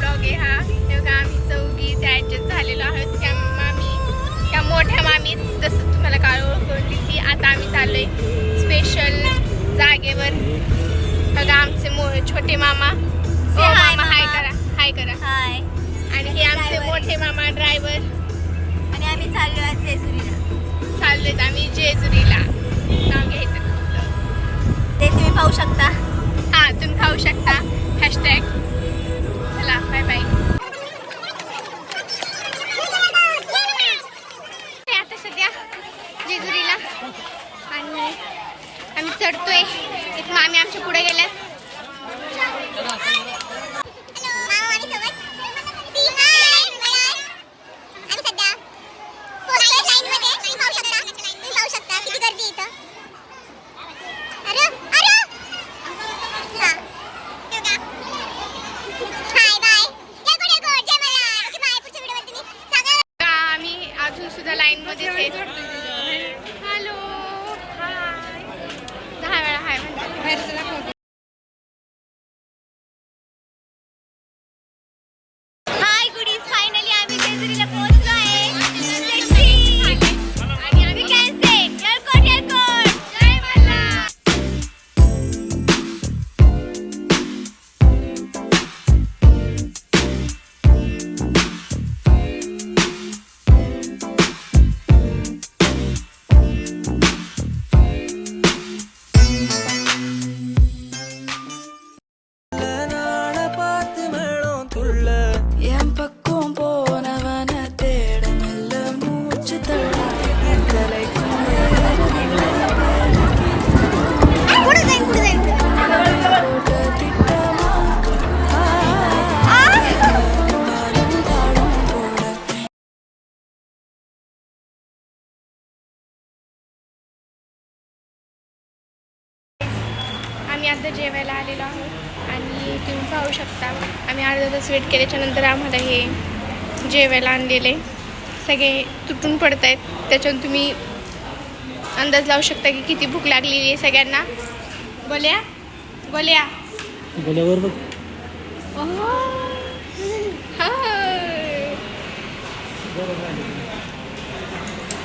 Blog आहे हा. तेव्हा आम्ही चौघी त्या ॲडजस्ट झालेलो आहोत. त्या मामी, त्या मोठ्या मामी जसं तुम्हाला काळ ओळखली ती. आता आम्ही चाललोय स्पेशल जागेवर. बघा आमचे छोटे मामा. मामा हाय करा, हाय करा. हाय. आणि हे आमचे मोठे मामा ड्रायव्हर. आणि आम्ही चाललो आज जेजुरीला. चाललोय आम्ही जेजुरीला. नाव घ्यायचं ते तुम्ही पाहू शकता. हा तुम्ही खाऊ शकता. हॅशटॅग. चला बाय बाय. आता सध्या जेजुरीला आणि आम्ही चढतोय. एक मामी आमच्या पुढे गेल्यात. सुद्धा लाईन मध्ये हॅलो हाय 10 वेळा हाय म्हणतात. हाय गुडीज, फायनली आम्ही जेजुरीला पोहोचलो आहे. आणि आम्ही कॅन से येळकोट येळकोट जय मल्हार. आम्ही आता जेवायला आलेलो आहोत आणि तुम्ही पाहू शकता आम्ही अर्धा तास वेट केल्याच्या नंतर आम्हाला हे जेवायला आणलेले. सगळे तुटून पडत आहेत. त्याच्यातून तुम्ही अंदाज लावू शकता की किती भूक लागलेली आहे सगळ्यांना. बोल्या बोल्या बोल्यावर बघ.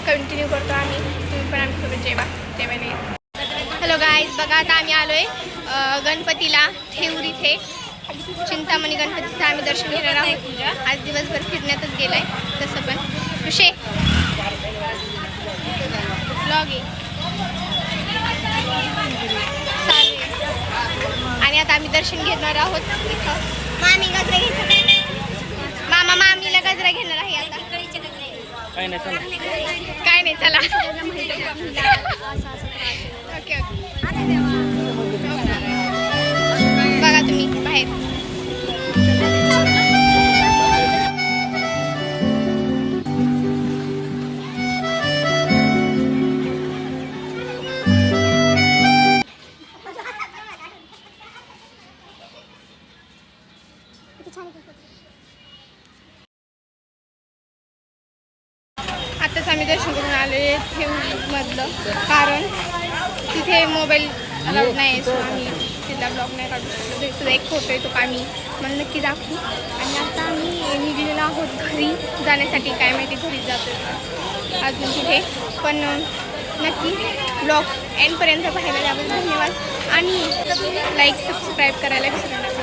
कंटिन्यू करतो आम्ही. तुम्ही पण आम्ही थोडं जेवायला येतो. हॅलो गाईज, बघा आता आम्ही आलो आहे गणपतीला थेऊर इथे. चिंतामणी गणपतीचं आम्ही दर्शन घेणार आहोत. आज दिवसभर फिरण्यातच गेलं आहे तसं पण. ऋषे ब्लॉग आहे चालेल. आणि आता आम्ही दर्शन घेणार आहोत इथं. मामी गजरा घ्यायचा. मामा मामीला गजरा घेणार आहे आता. काय नाही चला. काय नाही चला. Okay okay. बघा तुम्ही बाहेर. आत्ताच आम्ही दर्शन करून आलो आहे थेऊरमधलं. कारण तिथे मोबाईल अलाउड नाही आहे. सो आम्ही तिथला ब्लॉग नाही काढू शकतो. सुद्धा एक फोटो आहे तो आम्ही मला नक्की दाखवू. आणि आता आम्ही निघलेलो आहोत घरी जाण्यासाठी. काय माहिती घरी जातो अजून तिथे पण. नक्की ब्लॉग एंडपर्यंत पाहायला त्याबद्दल धन्यवाद. आणि लाईक सबस्क्राईब करायला विसरू नका.